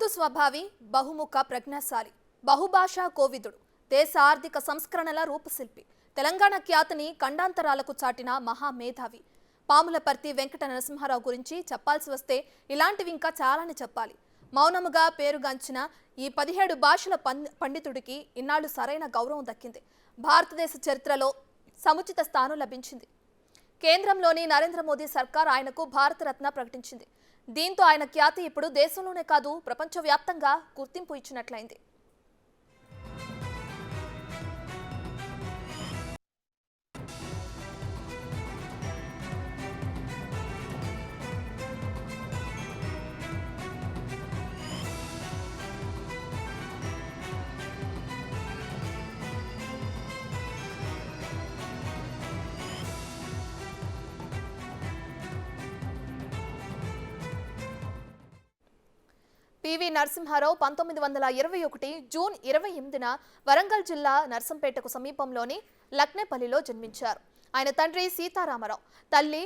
మృదు స్వభావి, బహుముఖ ప్రజ్ఞాశాలి, బహుభాషా కోవిదుడు, దేశ ఆర్థిక సంస్కరణల రూపశిల్పి, తెలంగాణ ఖ్యాతిని ఖండాంతరాలకు చాటిన మహామేధావి పాములపర్తి వెంకట నరసింహారావు గురించి చెప్పాల్సి వస్తే ఇలాంటివి ఇంకా చాలానే చెప్పాలి. మౌనముగా పేరుగాంచిన ఈ 17 భాషల పండితుడికి ఇన్నాళ్లు సరైన గౌరవం దక్కింది. భారతదేశ చరిత్రలో సముచిత స్థానం లభించింది. కేంద్రంలోని నరేంద్ర మోదీ సర్కార్ ఆయనకు భారతరత్న ప్రకటించింది. దీంతో ఆయన ఖ్యాతి ఇప్పుడు దేశంలోనే కాదు ప్రపంచవ్యాప్తంగా గుర్తింపు ఇచ్చినట్లయింది. పివి నరసింహారావు 1921 జూన్ 28న వరంగల్ జిల్లా నర్సంపేటకు సమీపంలోని లక్నేపల్లిలో జన్మించారు. ఆయన తండ్రి సీతారామరావు, తల్లి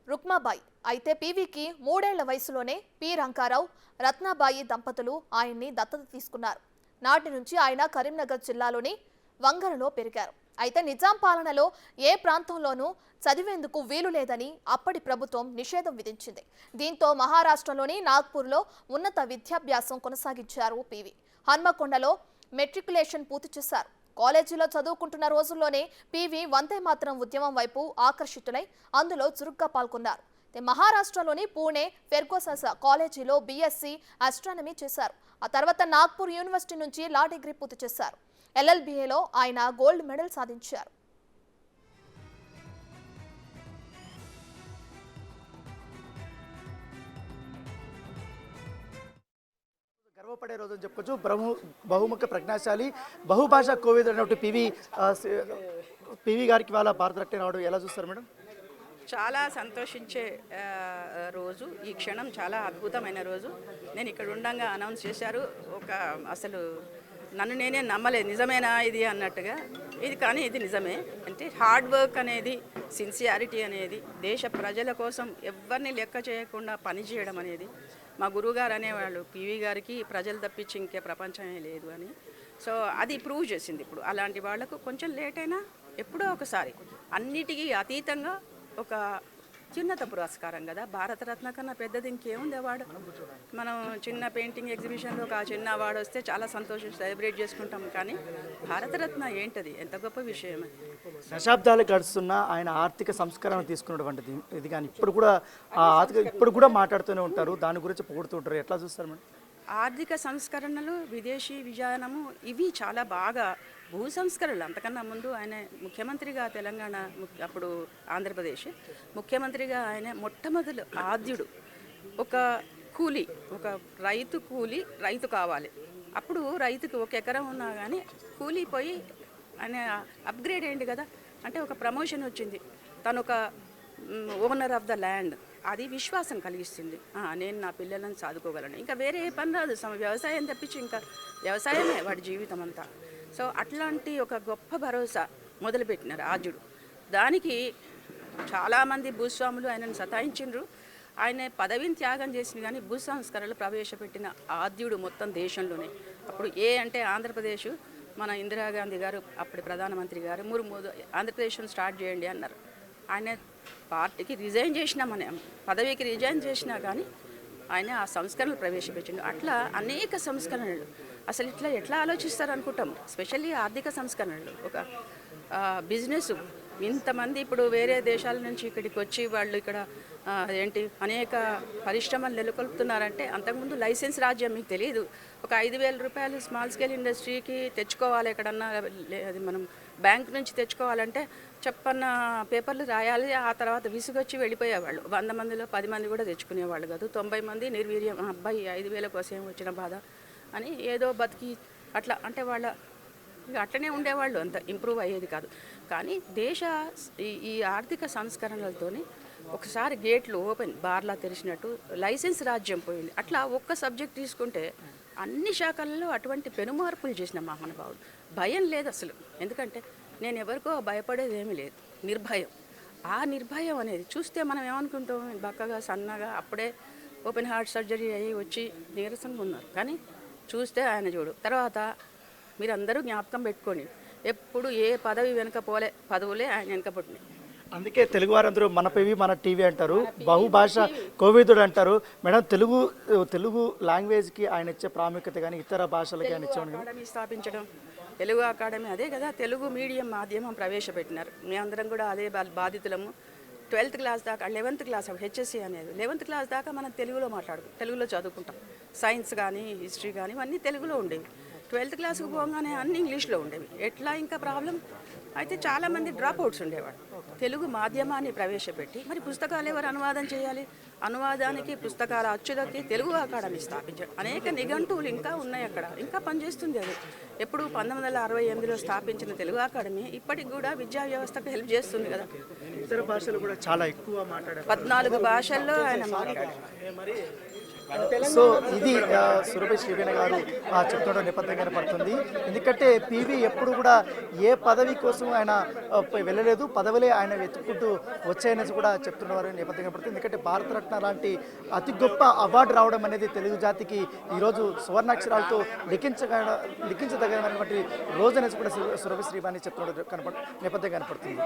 రుక్మాబాయి. అయితే పివికి 3 ఏళ్ల వయసులోనే పి రంగారావు, రత్నాబాయి దంపతులు ఆయన్ని దత్తత తీసుకున్నారు. నాటి నుంచి ఆయన కరీంనగర్ జిల్లాలోని వంగరలో పెరిగారు. అయితే నిజాం పాలనలో ఏ ప్రాంతంలోనూ చదివేందుకు వీలు లేదని అప్పటి ప్రభుత్వం నిషేధం విధించింది. దీంతో మహారాష్ట్రలోని నాగ్పూర్లో ఉన్నత విద్యాభ్యాసం కొనసాగించారు పివి. హన్మకొండలో మెట్రికులేషన్ పూర్తి చేశారు. కాలేజీలో చదువుకుంటున్న రోజుల్లోనే పివి వందే మాతరం ఉద్యమం వైపు ఆకర్షితులై అందులో చురుగ్గా పాల్గొన్నారు. మహారాష్ట్రలోని పూణే ఫెర్గూసన్ కాలేజీలో బీఎస్సీ ఆస్ట్రానమీ చేశారు. ఆ తర్వాత నాగ్పూర్ యూనివర్సిటీ నుంచి లా డిగ్రీ పూర్తి చేశారు. LLBAలో ఆయన గోల్డ్ మెడల్ సాధించారు. గర్వపడే రోజు అని చెప్పొచ్చు. బహుముఖ ప్రజ్ఞాశాలి, బహుభాషా కోవిదుడు అన్నట్టు పివి గారికి వాళ్ళ భారతరత్న రావడం ఎలా చూస్తారు మేడం? చాలా సంతోషించే రోజు. ఈ క్షణం చాలా అద్భుతమైన రోజు. నేను ఇక్కడ ఉండగా అనౌన్స్ చేశారు. అసలు నన్ను నేనే నమ్మలేదు, నిజమేనా ఇది అన్నట్టుగా. కానీ ఇది నిజమే. అంటే హార్డ్ వర్క్ అనేది, సిన్సియారిటీ అనేది, దేశ ప్రజల కోసం ఎవరిని లెక్క చేయకుండా పనిచేయడం అనేది మా గురువుగారు అనేవాళ్ళు, పివి గారికి ప్రజలు తప్పించి ఇంకే ప్రపంచమే లేదు అని. సో అది ప్రూవ్ చేసింది. ఇప్పుడు అలాంటి వాళ్లకు కొంచెం లేట్ అయినా ఎప్పుడో ఒకసారి అన్నిటికీ అతీతంగా ఒక చిన్నత పురస్కారం కదా. భారతరత్న కన్నా పెద్దది ఇంకేముంది అవార్డు. మనం చిన్న పెయింటింగ్ ఎగ్జిబిషన్లో ఒక చిన్న అవార్డు వస్తే చాలా సంతోషం సెలబ్రేట్ చేసుకుంటాం. కానీ భారతరత్న ఏంటది, ఎంత గొప్ప విషయం. దశాబ్దాలు గడుస్తున్న ఆయన ఆర్థిక సంస్కరణ తీసుకున్నటువంటిది ఇది. కానీ ఇప్పుడు కూడా మాట్లాడుతూనే ఉంటారు, దాని గురించి పొగుడుతుంటారు. ఎట్లా చూస్తారు మేడం? ఆర్థిక సంస్కరణలు, విదేశీ విజయనము, ఇవి చాలా బాగా. భూ సంస్కరణలు అంతకన్నా ముందు ఆయన ముఖ్యమంత్రిగా, తెలంగాణ అప్పుడు ఆంధ్రప్రదేశ్ ముఖ్యమంత్రిగా ఆయన మొట్టమొదటి ఆద్యుడు. ఒక కూలి, ఒక రైతు కావాలి. అప్పుడు రైతుకి 1 ఎకరం ఉన్నా కానీ కూలీ పోయి ఆయన అప్గ్రేడ్ అయ్యింది కదా. అంటే ఒక ప్రమోషన్ వచ్చింది, తను ఒక ఓనర్ ఆఫ్ ద ల్యాండ్. అది విశ్వాసం కలిగిస్తుంది. నేను నా పిల్లలను చదువుకోగలను, ఇంకా వేరే ఏ పని రాదు, వ్యవసాయం తప్పించి ఇంకా వ్యవసాయమే వాడి జీవితం అంతా. సో అట్లాంటి ఒక గొప్ప భరోసా మొదలుపెట్టినారు ఆద్యుడు. దానికి చాలామంది భూస్వాములు ఆయనను సతాయించిండ్రు. ఆయన పదవిని త్యాగం చేసింది, కానీ భూ సంస్కరణలు ప్రవేశపెట్టిన ఆద్యుడు మొత్తం దేశంలోనే. అప్పుడు అంటే ఆంధ్రప్రదేశ్, మన ఇందిరాగాంధీ గారు అప్పటి ప్రధానమంత్రి గారు ఆంధ్రప్రదేశ్ను స్టార్ట్ చేయండి అన్నారు. ఆయన పార్టీకి రిజైన్ చేసినా, మన పదవికి రిజైన్ చేసినా కానీ ఆయన ఆ సంస్కరణలు ప్రవేశపెట్టిండు. అట్లా అనేక సంస్కరణలు. అసలు ఎట్లా ఆలోచిస్తారు అనుకుంటాం. స్పెషల్లీ ఆర్థిక సంస్కరణలు. ఒక బిజినెస్, ఇంతమంది ఇప్పుడు వేరే దేశాల నుంచి ఇక్కడికి వచ్చి వాళ్ళు ఇక్కడ అనేక పరిశ్రమలు నెలకొల్పుతున్నారంటే, అంతకుముందు లైసెన్స్ రాజ్యం మీకు తెలియదు. ఒక 5,000 రూపాయలు స్మాల్ స్కేల్ ఇండస్ట్రీకి తెచ్చుకోవాలి, ఎక్కడన్నా అది మనం బ్యాంక్ నుంచి తెచ్చుకోవాలంటే చెప్పన్న పేపర్లు రాయాలి. ఆ తర్వాత విసుగొచ్చి వెళ్ళిపోయేవాళ్ళు. 100 మందిలో 10 మంది కూడా తెచ్చుకునేవాళ్ళు కాదు. 90 మంది నిర్వీర్యం, అబ్బాయి 5,000 కోసం వచ్చిన బాధ అని ఏదో బతికి అట్లా. అంటే అట్లనే ఉండేవాళ్ళు, అంత ఇంప్రూవ్ అయ్యేది కాదు. కానీ ఈ ఆర్థిక సంస్కరణలతోనే ఒకసారి గేట్లు ఓపెన్, బార్లా తెరిచినట్టు లైసెన్స్ రాజ్యం పోయింది. అట్లా ఒక్క సబ్జెక్ట్ తీసుకుంటే అన్ని శాఖలలో అటువంటి పెనుమార్పులు చేసిన మహానుభావుడు. భయం లేదు అసలు. ఎందుకంటే నేను ఎవరికో భయపడేది ఏమీ లేదు, నిర్భయం. ఆ నిర్భయం అనేది చూస్తే మనం ఏమనుకుంటాం, బక్కగా సన్నగా అప్పుడే ఓపెన్ హార్ట్ సర్జరీ అయ్యి వచ్చి నీరసంగా ఉన్నారు. కానీ చూస్తే ఆయన చూడు. తర్వాత మీరందరూ జ్ఞాపకం పెట్టుకోండి, ఎప్పుడు ఏ పదవి వెనుక పోలే, పదవులే ఆయన వెనుక పుట్టినాయి. అందుకే తెలుగు వారందరూ మన పివి మన టీవీ అంటారు, బహుభాష కోవిదుడు అంటారు. మేడం, తెలుగు లాంగ్వేజ్కి ఆయన ఇచ్చే ప్రాముఖ్యత కానీ ఇతర భాషలకి ఆయన ఇచ్చే అకాడమీ స్థాపించడం, తెలుగు అకాడమీ అదే కదా, తెలుగు మీడియం మాధ్యమం ప్రవేశపెట్టినారు. మేమందరం కూడా అదే బాధితులము. 12th క్లాస్ దాకా, 11th క్లాస్ హెచ్ఎస్సి అనేది 11th క్లాస్ దాకా మనం తెలుగులో తెలుగులో చదువుకుంటాం. సైన్స్ కానీ హిస్టరీ కానీ ఇవన్నీ తెలుగులో ఉండేవి. 12th క్లాస్కి పోగానే అన్ని ఇంగ్లీష్లో ఉండేవి. ఎట్లా ఇంకా ప్రాబ్లం అయితే చాలామంది డ్రాప్ అవుట్స్ ఉండేవాడు. తెలుగు మాధ్యమాన్ని ప్రవేశపెట్టి మరి పుస్తకాలు ఎవరు అనువాదం చేయాలి? అనువాదానికి పుస్తకాల అచ్చుదకి తెలుగు అకాడమీ స్థాపించాడు. అనేక నిఘంటువులు ఇంకా ఉన్నాయి అక్కడ, ఇంకా పనిచేస్తుంది అది. ఎప్పుడు 1968లో స్థాపించిన తెలుగు అకాడమీ ఇప్పటికి కూడా విద్యా వ్యవస్థకు హెల్ప్ చేస్తుంది కదా. ఇతర భాషలు కూడా చాలా ఎక్కువ మాట్లాడారు. 14 భాషల్లో ఆయన మాట్లాడారు. సో ఇది సురభి శ్రీవేణ గారు చెప్తున్న నేపథ్యం కనపడుతుంది. ఎందుకంటే పివి ఎప్పుడు కూడా ఏ పదవి కోసం ఆయన వెళ్ళలేదు, పదవులే ఆయన వెతుక్కుంటూ వచ్చాయనేసి కూడా చెప్తున్నవారు నేపథ్యం కనపడుతుంది. ఎందుకంటే భారతరత్న లాంటి అతి గొప్ప అవార్డు రావడం అనేది తెలుగు జాతికి ఈరోజు సువర్ణాక్షరాలతో లిఖించదగినటువంటి రోజు అనేసి కూడా సురభి శ్రీవాణి చెప్తున్న నేపథ్యం కనపడుతుంది.